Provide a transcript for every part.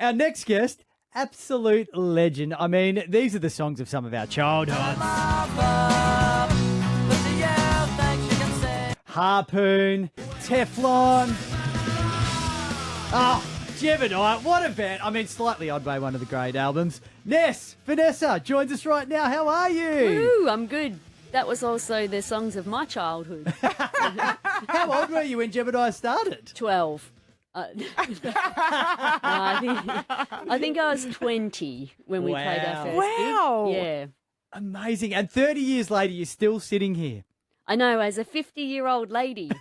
Our next guest, absolute legend. I mean, these are the songs of some of our childhoods. Harpoon, Teflon. Oh, Jebediah, what a band. I mean, Slightly Odd Way, one of the great albums. Ness, Vanessa joins us right now. How are you? Woo, I'm good. That was also the songs of my childhood. How old were you when Jebediah started? 12. I think I was 20 when we played our first gig. Yeah. Amazing. And 30 years later, you're still sitting here. I know, as a 50-year-old lady.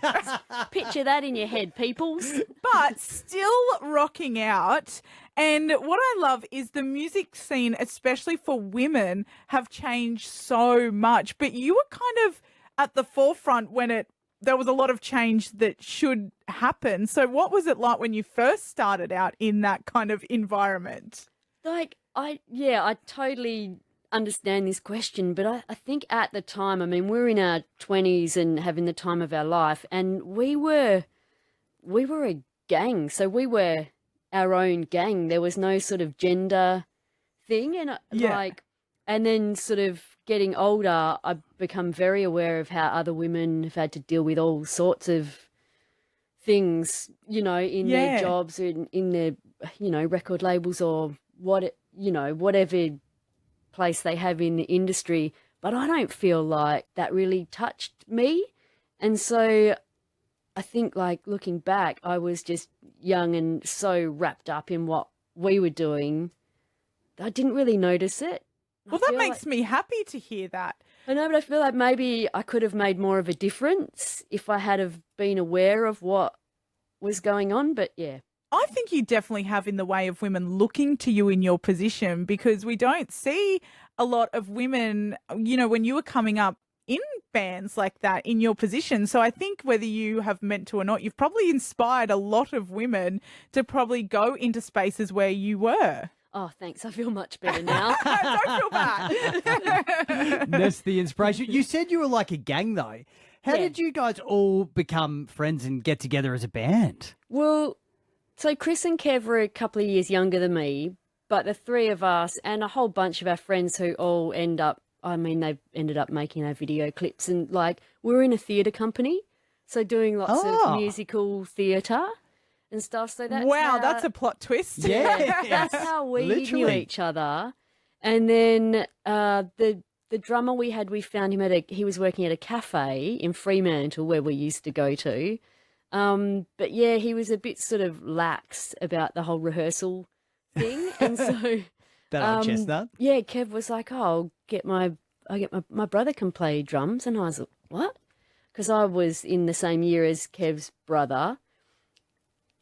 Picture that in your head, peoples. But still rocking out. And what I love is the music scene, especially for women, have changed so much. But you were kind of at the forefront when there was a lot of change that should happen. So what was it like when you first started out in that kind of environment? I totally understand this question, but I think at the time, I mean, we're in our 20s and having the time of our life, and we were a gang, so we were our own gang. There was no sort of gender thing, and and then sort of getting older, I've become very aware of how other women have had to deal with all sorts of things, in their jobs, in their, record labels or whatever place they have in the industry. But I don't feel like that really touched me. And so I think, looking back, I was just young and so wrapped up in what we were doing, I didn't really notice it. Well, that makes me happy to hear that. I know, but I feel like maybe I could have made more of a difference if I had have been aware of what was going on. But yeah. I think you definitely have in the way of women looking to you in your position, because we don't see a lot of women, when you were coming up in bands like that in your position. So I think whether you have meant to or not, you've probably inspired a lot of women to probably go into spaces where you were. Oh, thanks. I feel much better now. Don't feel bad. That's the inspiration. You said you were like a gang, though. How did you guys all become friends and get together as a band? Well, so Chris and Kev were a couple of years younger than me, but the three of us and a whole bunch of our friends who all they've ended up making our video clips, and we were in a theatre company, so doing lots of musical theatre and stuff. So that's a plot twist. Yeah, that's how we knew each other. And then the drummer we found him he was working at a cafe in Fremantle where we used to go to. But yeah, he was a bit sort of lax about the whole rehearsal thing. And so that old chestnut. Yeah, Kev was like, "Oh, my brother can play drums." And I was like, "What?" Because I was in the same year as Kev's brother.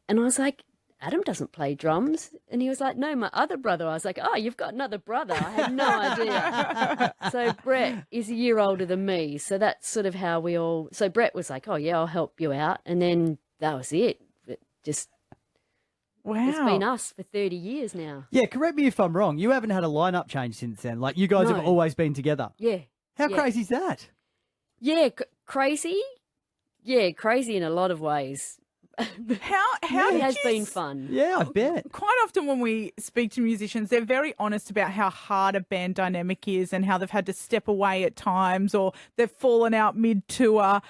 And I was like, "Adam doesn't play drums." And he was like, "No, my other brother." I was like, "Oh, you've got another brother." I had no idea. So Brett is a year older than me. So that's sort of how so Brett was like, "Oh yeah, I'll help you out." And then that was it. It's been us for 30 years now. Yeah, correct me if I'm wrong. You haven't had a lineup change since then. You guys have always been together. Yeah. How crazy is that? Yeah, crazy. Yeah, crazy in a lot of ways. How it has been fun. Yeah, I bet. Quite often when we speak to musicians, they're very honest about how hard a band dynamic is and how they've had to step away at times or they've fallen out mid-tour.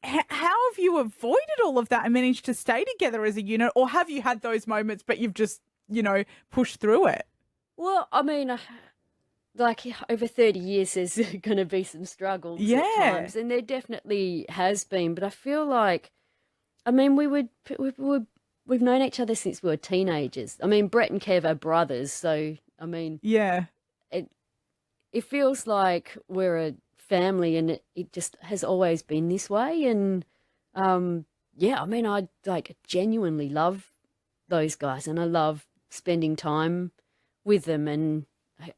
How have you avoided all of that and managed to stay together as a unit? Or have you had those moments but you've just, pushed through it? Well, I mean, over 30 years there's going to be some struggles at times, and there definitely has been. But I feel like, I mean, we've known each other since we were teenagers. I mean, Brett and Kev are brothers, so I mean, it feels like we're a family, and it just has always been this way. And I mean, I genuinely love those guys, and I love spending time with them, and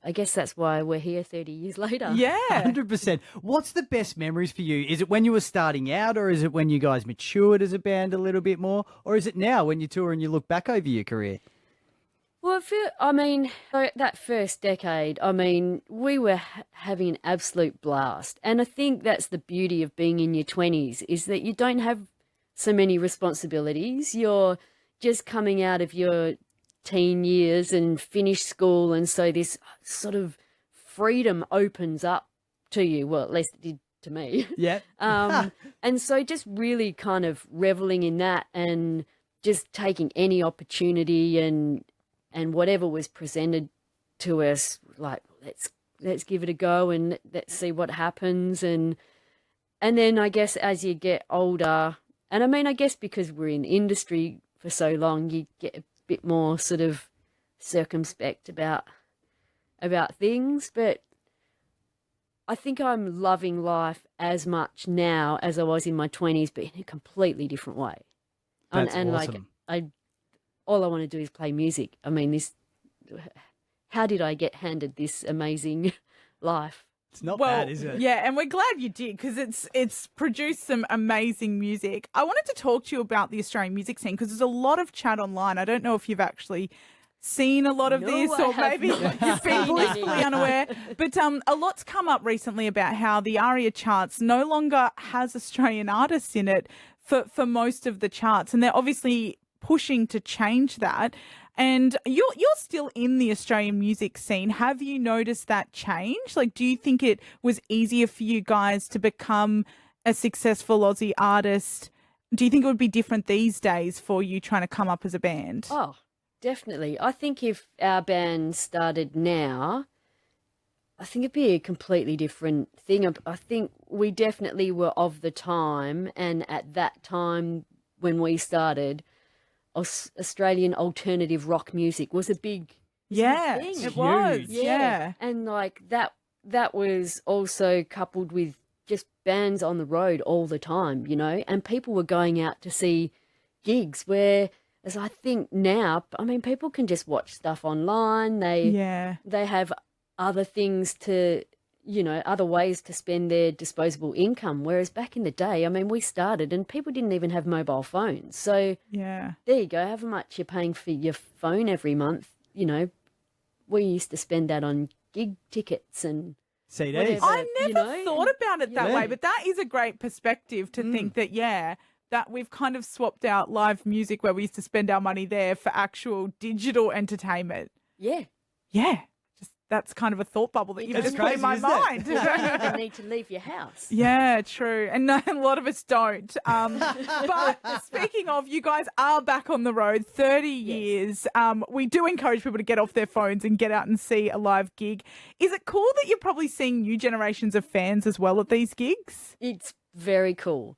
I guess that's why we're here 30 years later. Yeah. 100%. What's the best memories for you? Is it when you were starting out, or is it when you guys matured as a band a little bit more? Or is it now when you tour and you look back over your career? Well, that first decade, I mean, we were having an absolute blast. And I think that's the beauty of being in your 20s, is that you don't have so many responsibilities. You're just coming out of your teen years and finish school, and so this sort of freedom opens up to you. Well, at least it did to me. Yeah. And so just really kind of reveling in that and just taking any opportunity and whatever was presented to us, like let's give it a go and let's see what happens. And then I guess as you get older, and I mean, I guess because we're in the industry for so long, you get a bit more sort of circumspect about things. But I think I'm loving life as much now as I was in my 20s, but in a completely different way. That's and awesome. like all I want to do is play music. I mean, how did I get handed this amazing life? It's not bad, is it? Yeah, and we're glad you did, because it's produced some amazing music. I wanted to talk to you about the Australian music scene, because there's a lot of chat online. I don't know if you've actually seen a lot of this, I or have maybe not you've been seen blissfully any. unaware. But a lot's come up recently about how the ARIA charts no longer has Australian artists in it for most of the charts, and they're obviously pushing to change that. And you're still in the Australian music scene. Have you noticed that change? Like, do you think it was easier for you guys to become a successful Aussie artist? Do you think it would be different these days for you trying to come up as a band? Oh, definitely. I think if our band started now, I think it'd be a completely different thing. I think we definitely were of the time, and at that time when we started, Australian alternative rock music was a big Yeah, thing. it was. Huge. Yeah. And like that was also coupled with just bands on the road all the time, you know, and people were going out to see gigs, where as I think now, I mean, people can just watch stuff online. They have other things to, you know, other ways to spend their disposable income. Whereas back in the day, I mean, we started and people didn't even have mobile phones. So Yeah. there you go. However much you're paying for your phone every month, you know, we used to spend that on gig tickets and CDs. whatever. I never you know, thought about it that Yeah. way, but that is a great perspective to think that, that we've kind of swapped out live music where we used to spend our money there for actual digital entertainment. Yeah. Yeah. Just that's kind of a thought bubble that you've That's just put in my crazy, isn't mind. You don't even need to leave your house. Yeah, true. And a lot of us don't. But speaking of, you guys are back on the road, 30 years. We do encourage people to get off their phones and get out and see a live gig. Is it cool that you're probably seeing new generations of fans as well at these gigs? It's very cool.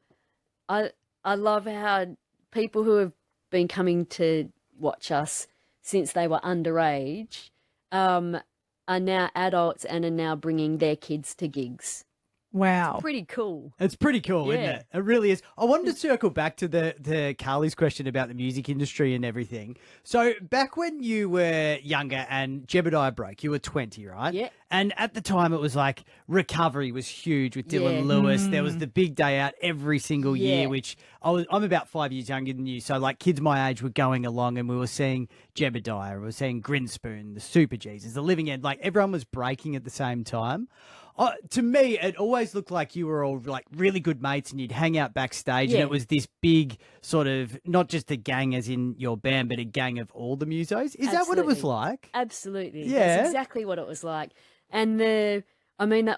I love how people who have been coming to watch us since they were underage are now adults and are now bringing their kids to gigs. Wow. Pretty cool. It's pretty cool, isn't Yeah. it? It really is. I wanted to circle back to the Carly's question about the music industry and everything. So back when you were younger and Jebediah broke, you were 20, right? Yeah. And at the time it was like recovery was huge with Dylan Yeah. Lewis. There was the big day out every single year, Yeah. which I'm about 5 years younger than you. So like kids my age were going along and we were seeing Jebediah, we were seeing Grinspoon, the Super Jesus, the Living End. Like everyone was breaking at the same time. To me, it always looked like you were all like really good mates and you'd hang out backstage and Yeah. it was this big sort of, not just a gang as in your band, but a gang of all the musos. Is that what it was Absolutely. like? Absolutely. Yeah. That's exactly what it was like. And they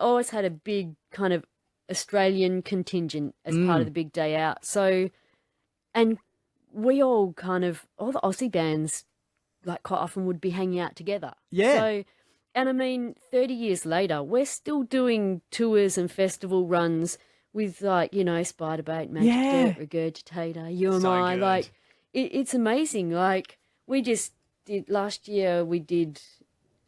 always had a big kind of Australian contingent as part of the big day out. So, and we all the Aussie bands, like quite often would be hanging out together. Yeah. So, and I mean, 30 years later, we're still doing tours and festival runs with like, you know, Spiderbait, Magic Yeah. Dirt, Regurgitator, You and So I. good. Like, it's amazing. Like, we just did, last year we did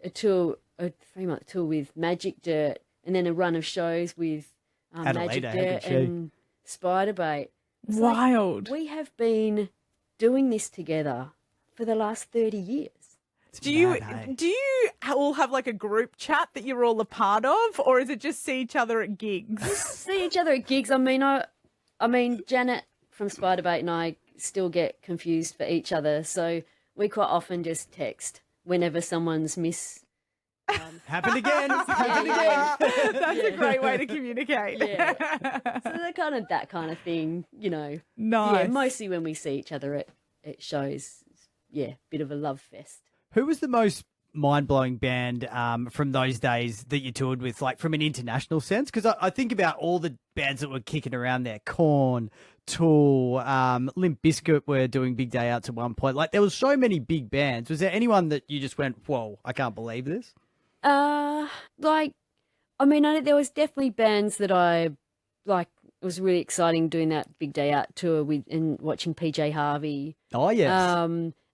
a 3-month tour with Magic Dirt and then a run of shows with Magic Adelaide, Dirt didn't she? and Spiderbait. It's like, Wild. we have been doing this together for the last 30 years. It's Do you mad, hey? do you all have like a group chat that you're all a part of, or is it just see each other at gigs? See each other at gigs. I mean, Janet from Spiderbait and I still get confused for each other, so we quite often just text whenever someone's Happened again. Happened yeah. again. That's a great way to communicate. Yeah. So they're kind of that kind of thing, you know. Nice. Yeah, mostly when we see each other at shows. bit of a love fest. Who was the most mind-blowing band from those days that you toured with, like from an international sense? Because I think about all the bands that were kicking around there. Korn, Tool, Limp Bizkit were doing big day outs at one point. Like there was so many big bands. Was there anyone that you just went, whoa, I can't believe this? There was definitely bands that I like. It was really exciting doing that big day out tour with and watching PJ Harvey. Oh, yes.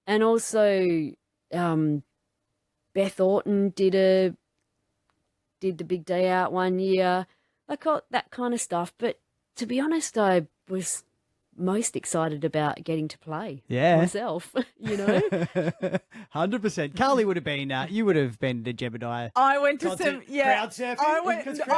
And also Beth Orton did the big day out one year, like all that kind of stuff. But to be honest, I was most excited about getting to play myself, 100%. Carly would have been, you would have been the Jebediah. I went to concert, some, crowd surfing. I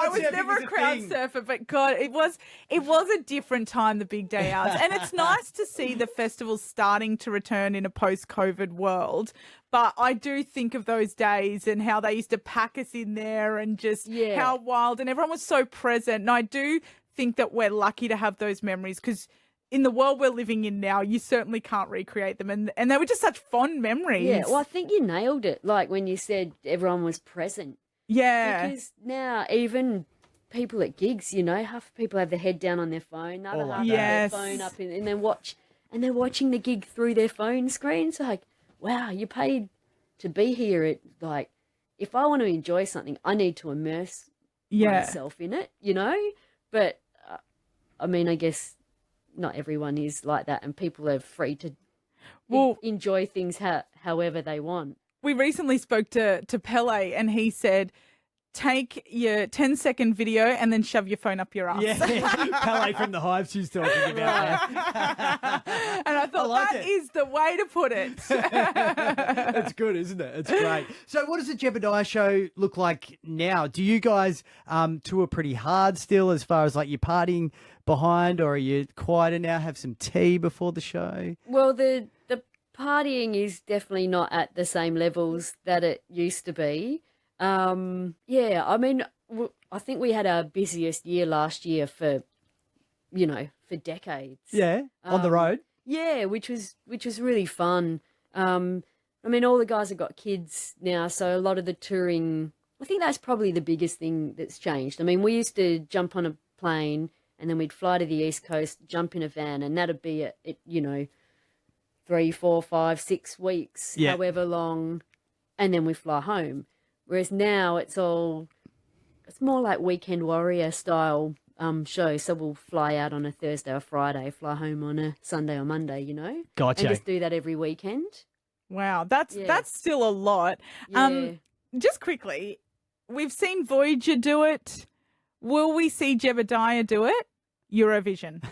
was never a crowd surfer, but God, it was a different time, the big day outs. And it's nice to see the festival starting to return in a post-COVID world. But I do think of those days and how they used to pack us in there and just how wild, and everyone was so present. And I do think that we're lucky to have those memories because in the world we're living in now, you certainly can't recreate them. And they were just such fond memories. Yeah, well, I think you nailed it, like when you said everyone was present. Yeah. Because now even people at gigs, half the people have their head down on their phone, the other half have their phone up and they're watching the gig through their phone screen. It's like, wow, you paid to be here. Like, if I want to enjoy something, I need to immerse myself in it, But, I guess not everyone is like that, and people are free to enjoy things however they want. We recently spoke to Pele, and he said, take your 10-second video and then shove your phone up your ass. Yeah, Pele from the Hive she's talking about. And I thought that is the way to put it. That's good, isn't it? It's great. So what does the Jebediah show look like now? Do you guys tour pretty hard still as far as like your partying behind, or are you quieter now, have some tea before the show? Well, the partying is definitely not at the same levels that it used to be. I think we had our busiest year last year for decades. Yeah, on the road. Yeah, which was really fun. All the guys have got kids now, so a lot of the touring, I think that's probably the biggest thing that's changed. We used to jump on a plane and then we'd fly to the East Coast, jump in a van, and that'd be 3, 4, 5, 6 weeks, however long, and then we fly home. Whereas now it's more like Weekend Warrior style show. So we'll fly out on a Thursday or Friday, fly home on a Sunday or Monday, Gotcha. And just do that every weekend. Wow, that's still a lot. Yeah. Just quickly, we've seen Voyager do it. Will we see Jebediah do it? Eurovision.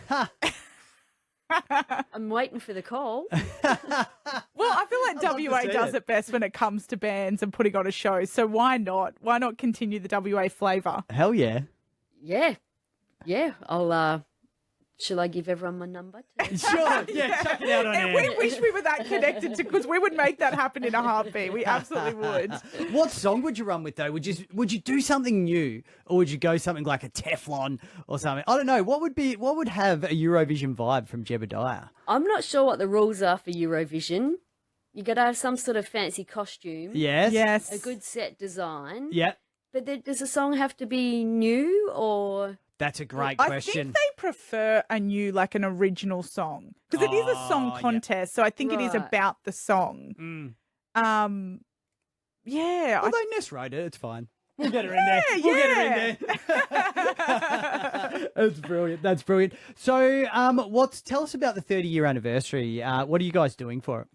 I'm waiting for the call. Well, I feel like WA does it best when it comes to bands and putting on a show. So why not? Why not continue the WA flavour? Hell yeah. Yeah. I'll shall I give everyone my number? Sure. Yeah, check it out on air. We wish we were that connected because we would make that happen in a heartbeat. We absolutely would. What song would you run with though? Would you do something new, or would you go something like a Teflon or something? I don't know. What would have a Eurovision vibe from Jebediah? I'm not sure what the rules are for Eurovision. You got to have some sort of fancy costume. Yes. A good set design. Yeah. But does a song have to be new or? That's a great question. I think they prefer an original song because it is a song contest. So I think it is about the song. Yeah. Although Ness wrote it, it's fine. We'll get her in there. We'll get her in there. That's brilliant. That's brilliant. So, tell us about the 30-year anniversary. What are you guys doing for it?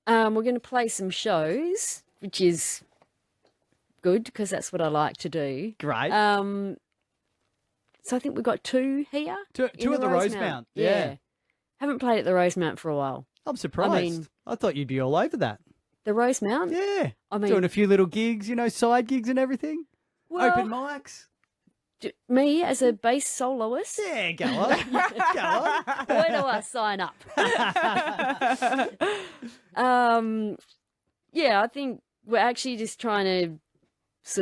We're going to play some shows, which is good because that's what I like to do. Great. So I think we've got 2 here. Two at the Rosemount. Yeah. Haven't played at the Rosemount for a while. I'm surprised. I thought you'd be all over that. The Rosemount? Yeah. Doing a few little gigs, side gigs and everything. Well, open mics. Me as a bass soloist? Yeah, go on. Go on. Where do I sign up? I think we're actually just trying to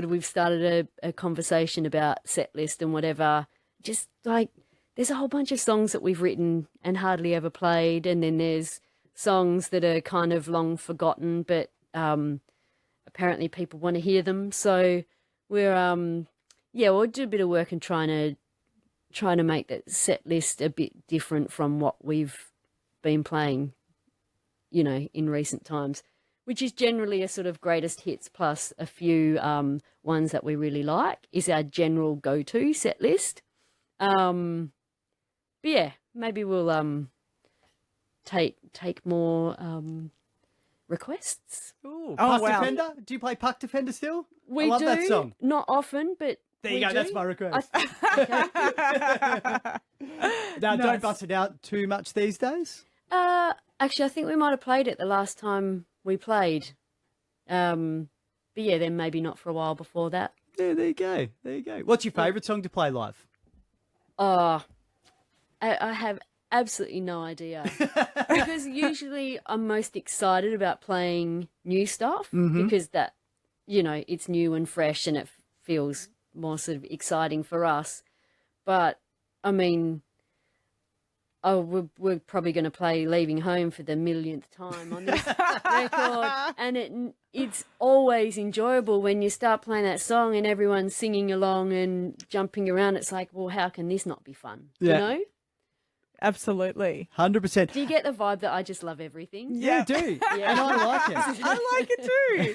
we've started a conversation about set list and whatever. Just like there's a whole bunch of songs that we've written and hardly ever played, and then there's songs that are kind of long forgotten, but apparently people want to hear them. So we're we'll do a bit of work and trying to make that set list a bit different from what we've been playing, in recent times, which is generally a sort of greatest hits plus a few ones that we really like is our general go-to set list. But yeah, maybe we'll take more requests. Ooh, Oh, Puck wow. Defender? Do you play Puck Defender still? We I love do, that song. not often, but There you we go. do. That's my request. Okay. Now, Nice. don't bust it out too much these days. Actually, I think we might have played it the last time we played. But yeah, then maybe not for a while before that. Yeah, there you go. There you go. What's your favourite song to play live? Oh, I have absolutely no idea. Because usually I'm most excited about playing new stuff because that, it's new and fresh and it feels more sort of exciting for us. But, I mean, we're probably going to play Leaving Home for the millionth time on this record. And it's always enjoyable when you start playing that song and everyone's singing along and jumping around. It's like, well, how can this not be fun? Yeah. You know? Absolutely. 100%. Do you get the vibe that I just love everything? Yeah, you do. Yeah. And I like it. I like it too.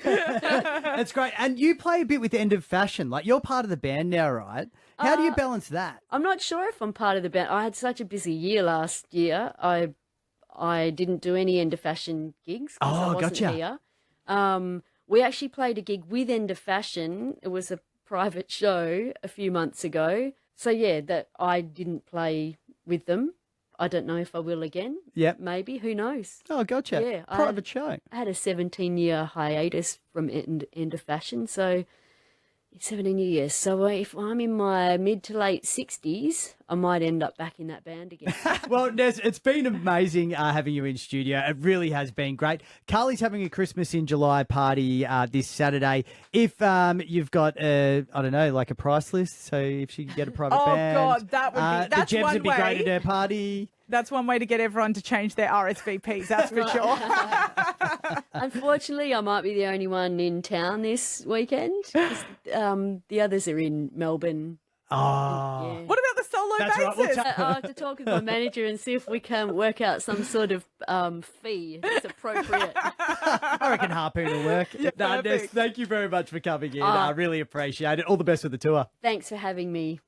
That's great. And you play a bit with End of Fashion. Like, you're part of the band now, right? How do you balance that? I'm not sure if I'm part of the band. I had such a busy year last year. I didn't do any End of Fashion gigs 'cause I Oh, wasn't gotcha. here. We actually played a gig with End of Fashion. It was a private show a few months ago. So yeah, that I didn't play with them. I don't know if I will again. Yep. Maybe. Who knows? Oh, gotcha. Yeah, Private show. I had a 17-year hiatus from End of Fashion, so 17 years. So if I'm in my mid to late 60s, I might end up back in that band again. Well, Ness, it's been amazing having you in studio. It really has been great. Carly's having a Christmas in July party this Saturday. If you've got, I don't know, like a price list, so if she could get a private Oh, band. God, that would be- that's the Jebs one would be great way. at her party. That's one way to get everyone to change their RSVPs, that's for sure. Unfortunately, I might be the only one in town this weekend. 'Cause, the others are in Melbourne. Oh, Yeah. What about the solo That's right, we'll bases? I'll have to talk with my manager and see if we can work out some sort of fee that's appropriate. I reckon Harpoon will work. Ness, perfect. thank you very much for coming in. I really appreciate it. All the best with the tour. Thanks for having me.